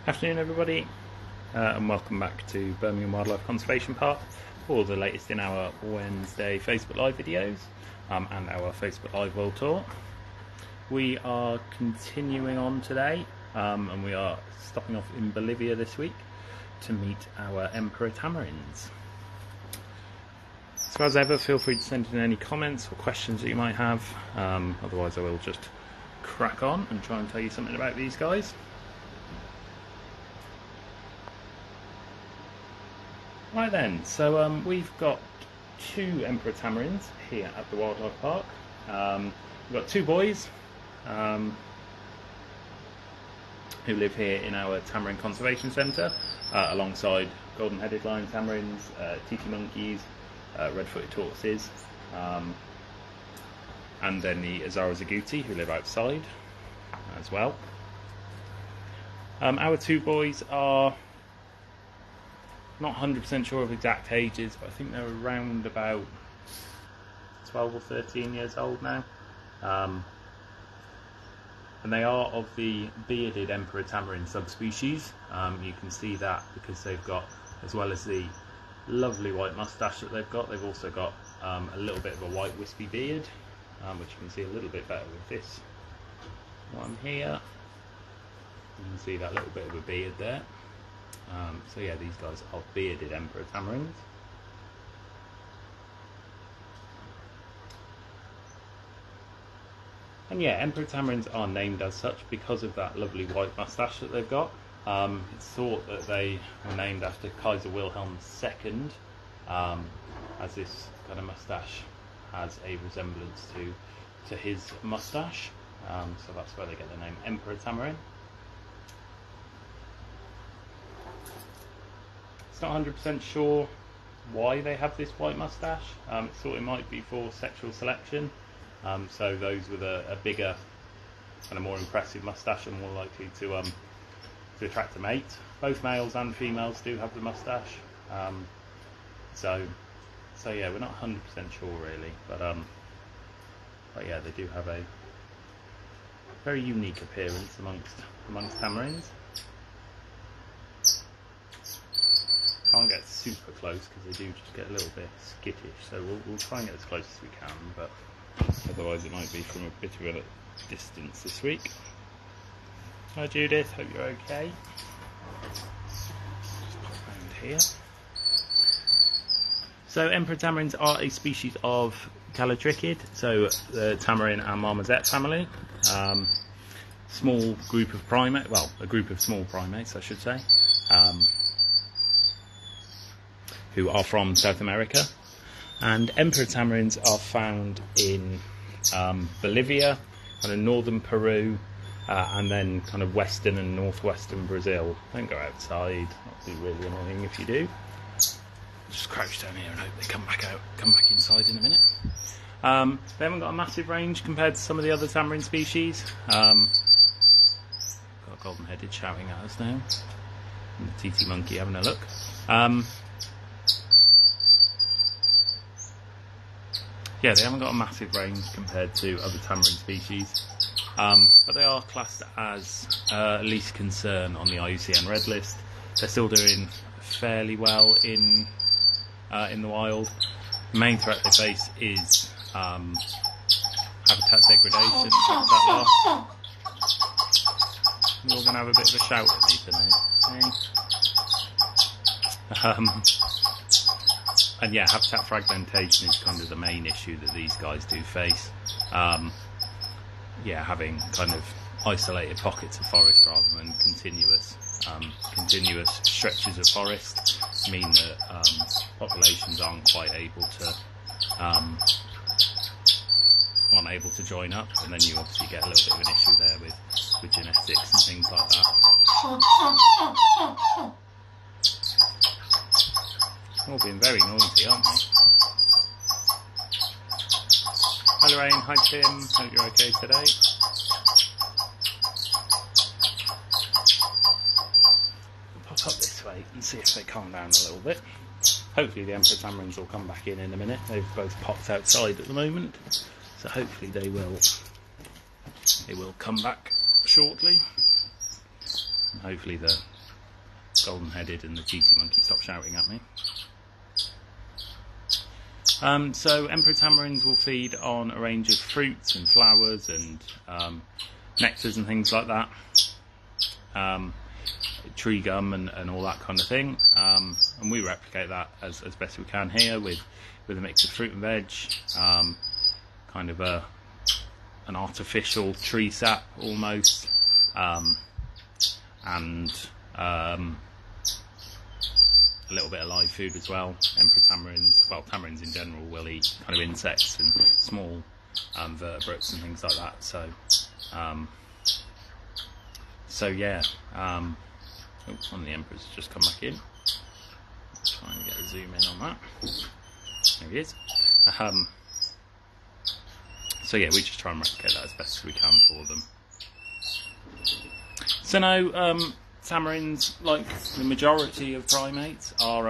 Afternoon everybody, and welcome back to Birmingham Wildlife Conservation Park for the latest in our Wednesday Facebook Live videos and our Facebook Live World Tour. We are continuing on today and we are stopping off in Bolivia this week to meet our Emperor Tamarins. So as ever, feel free to send in any comments or questions that you might have, otherwise I will just crack on and try and tell you something about these guys. Right then, so we've got two Emperor Tamarins here at the Wildlife Park. We've got two boys who live here in our Tamarin Conservation Centre alongside golden-headed lion tamarins, titi monkeys, red-footed tortoises, and then the Azara Zaguti who live outside as well. Our two boys are not 100% sure of exact ages, but I think they're around about 12 or 13 years old now. And they are of the bearded Emperor Tamarin subspecies. You can see that because they've got, as well as the lovely white moustache that they've also got a little bit of a white wispy beard, which you can see a little bit better with this one here. You can see that little bit of a beard there. So yeah, these guys are bearded Emperor Tamarins. And yeah, Emperor Tamarins are named as such because of that lovely white moustache that they've got. It's thought that they were named after Kaiser Wilhelm II, as this kind of moustache has a resemblance to his moustache. So that's where they get the name Emperor Tamarin. It's not 100% sure why they have this white moustache. It's thought it might be for sexual selection. So those with a bigger and a more impressive moustache are more likely to attract a mate. Both males and females do have the moustache. So yeah, we're not 100% sure really, but yeah, they do have a very unique appearance amongst tamarins. Can't get super close because they do just get a little bit skittish, so we'll try and get as close as we can, but otherwise it might be from a bit of a distance this week. Hi Judith, hope you're okay. Just pop around here. So Emperor Tamarins are a species of callitrichid, so the tamarin and marmoset family. Small group of primates, well, a group of small primates I should say, who are from South America. And Emperor Tamarins are found in Bolivia, kind of northern Peru, and then kind of western and northwestern Brazil. Don't go outside, that'd be really annoying if you do. Just crouch down here and hope they come back inside in a minute. They haven't got a massive range compared to some of the other tamarin species. Got a golden-headed shouting at us now, and the titi monkey having a look. Yeah, they haven't got a massive range compared to other tamarin species, but they are classed as least concern on the IUCN Red List. They're still doing fairly well in the wild. The main threat they face is habitat degradation. You're going to have a bit of a shout at me today. And yeah, habitat fragmentation is kind of the main issue that these guys do face. Yeah, having kind of isolated pockets of forest rather than continuous stretches of forest mean that populations aren't able to join up, and then you obviously get a little bit of an issue there with genetics and things like that. All being very noisy, aren't they? Hi Lorraine, hi Tim, hope you're okay today. Pop up this way and see if they calm down a little bit. Hopefully the Emperor Tamarins will come back in a minute. They've both popped outside at the moment, so hopefully they will come back shortly. And hopefully the golden-headed and the cheaty monkey stop shouting at me. So emperor tamarins will feed on a range of fruits and flowers and nectars and things like that, tree gum and all that kind of thing, and we replicate that as best we can here with a mix of fruit and veg, kind of an artificial tree sap almost, and a little bit of live food as well. Emperor tamarins, well, tamarins in general will eat kind of insects and small vertebrates and things like that. So yeah, one of the emperors has just come back in. Let's try and get a zoom in on that. There he is. So yeah, we just try and replicate that as best as we can for them. So now, tamarins, like the majority of primates, are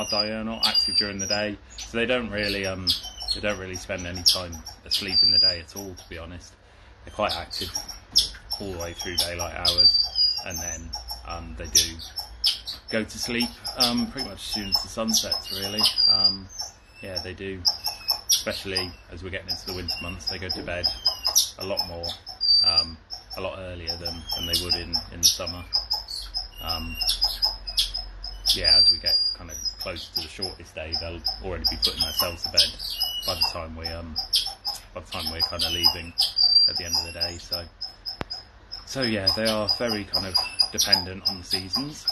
diurnal, active during the day. So they don't really spend any time asleep in the day at all. To be honest, they're quite active all the way through daylight hours, and then they do go to sleep pretty much as soon as the sun sets. Really, yeah, they do. Especially as we're getting into the winter months, they go to bed a lot more. A lot earlier than they would in the summer. Yeah, as we get kind of close to the shortest day, they'll already be putting themselves to bed by the time we're kind of leaving at the end of the day. So yeah, they are very kind of dependent on the seasons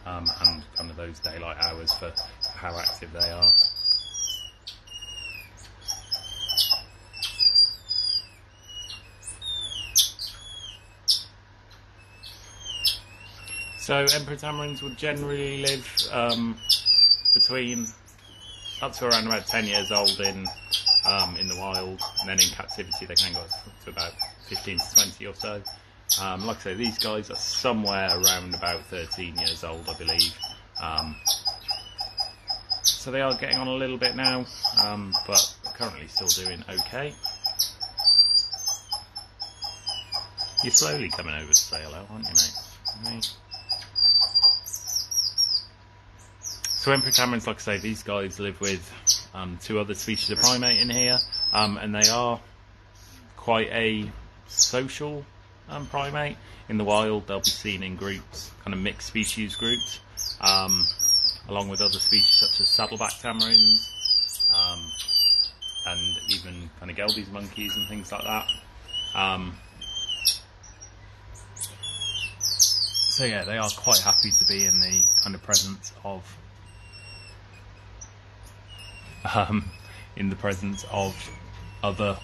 and kind of those daylight hours for how active they are. So emperor tamarins would generally live between up to around about 10 years old in the wild, and then in captivity they can go up to about 15 to 20 or so. Like I say, these guys are somewhere around about 13 years old, I believe. So they are getting on a little bit now, but currently still doing okay. You're slowly coming over to say hello, aren't you, mate? So emperor tamarins, like I say, these guys live with 2 other species of primate in here, and they are quite a social primate. In the wild, they'll be seen in groups, kind of mixed species groups, along with other species such as saddleback tamarins, and even kind of Geldes monkeys and things like that. So yeah, they are quite happy to be in the kind of presence of other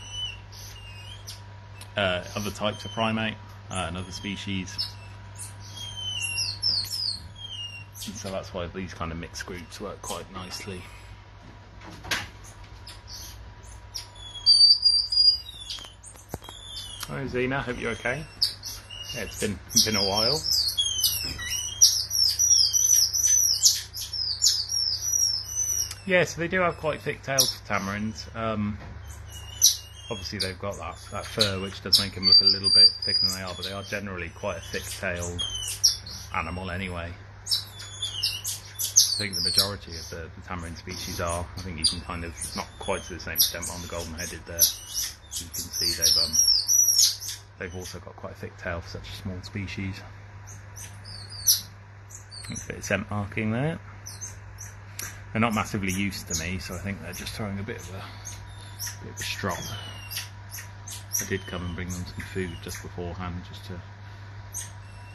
types of primate and other species, and so that's why these kind of mixed groups work quite nicely. Hi Zena, hope you're okay. Yeah, it's been a while. Yeah, so they do have quite thick tails for tamarins. Obviously they've got that fur, which does make them look a little bit thicker than they are, but they are generally quite a thick-tailed animal anyway. I think the majority of the tamarin species are. I think you can kind of, not quite to the same extent on the golden-headed there. You can see they've also got quite a thick tail for such a small species. A bit of scent marking there. They're not massively used to me, so I think they're just throwing a bit of a strop. I did come and bring them some food just beforehand, just to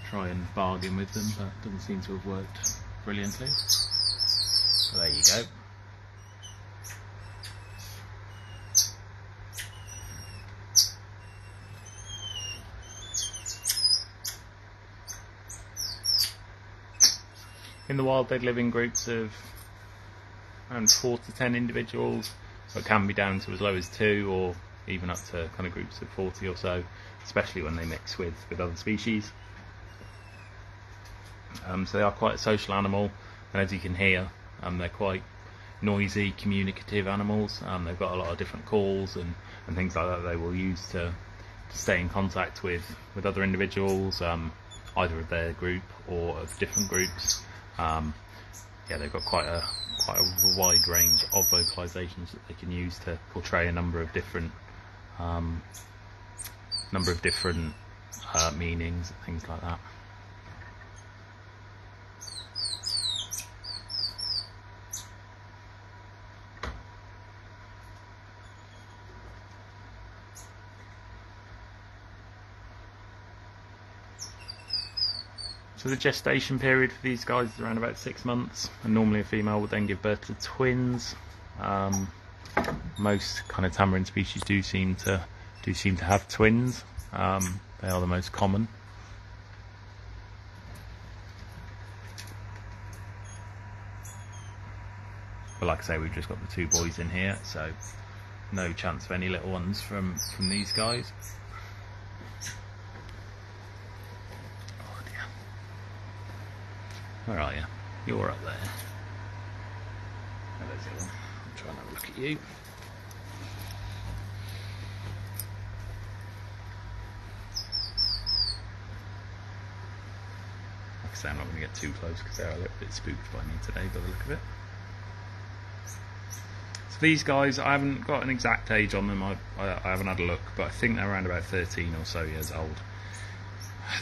try and bargain with them, but it doesn't seem to have worked brilliantly. So there you go. In the wild, they'd live in groups of around 4 to 10 individuals, so it can be down to as low as 2, or even up to kind of groups of 40 or so, especially when they mix with other species. So they are quite a social animal, and as you can hear, they're quite noisy, communicative animals. They've got a lot of different calls and things like that they will use to stay in contact with other individuals, on either of their group or of different groups. Yeah, they've got quite a wide range of vocalizations that they can use to portray a number of different meanings and things like that. So the gestation period for these guys is around about 6 months, and normally a female would then give birth to twins. Most kind of tamarin species do seem to have twins. They are the most common. But like I say, we've just got the 2 boys in here, so no chance of any little ones from these guys. Where are you? You're up there. Oh, there's the other one. I'll try and have a look at you. Like I say, I'm not going to get too close because they're a little bit spooked by me today by the look of it. So these guys, I haven't got an exact age on them. I haven't had a look, but I think they're around about 13 or so years old.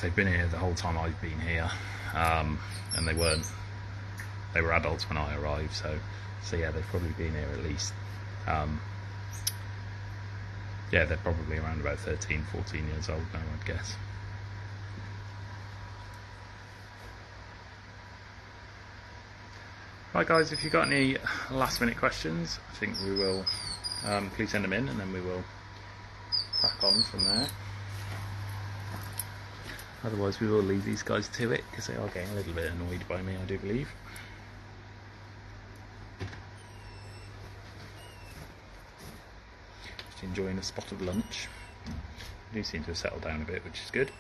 They've been here the whole time I've been here. And they were adults when I arrived, so yeah, they've probably been here at least, yeah, they're probably around about 13, 14 years old now, I'd guess. Right guys, if you've got any last minute questions, I think we will, please send them in and then we will crack on from there. Otherwise we will leave these guys to it, because they are getting a little bit annoyed by me, I do believe. Just enjoying a spot of lunch. They do seem to have settled down a bit, which is good.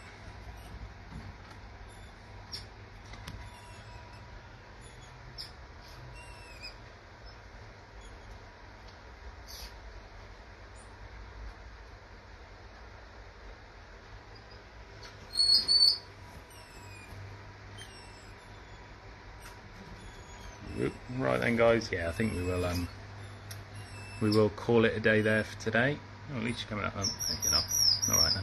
Right then guys, yeah, I think we will call it a day there for today. Oh, at least you're coming up, you're not. Alright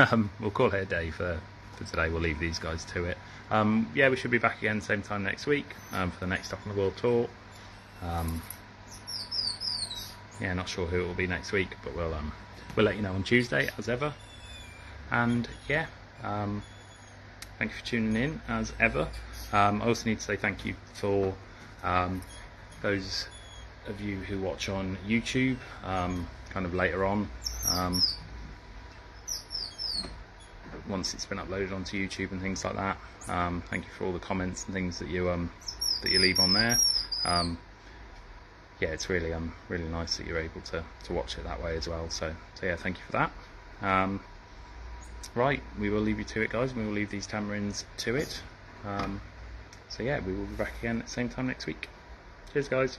then. We'll call it a day for today. We'll leave these guys to it. Yeah, we should be back again same time next week for the next Stop on the World tour. Yeah, not sure who it will be next week, but we'll let you know on Tuesday as ever. And yeah, thank you for tuning in as ever. I also need to say thank you for those of you who watch on YouTube kind of later on, once it's been uploaded onto YouTube and things like that. Thank you for all the comments and things that you leave on there. Yeah, it's really really nice that you're able to watch it that way as well, so yeah, thank you for that. Right, we will leave you to it guys, and we will leave these tamarins to it. So yeah, we will be back again at the same time next week. Cheers guys.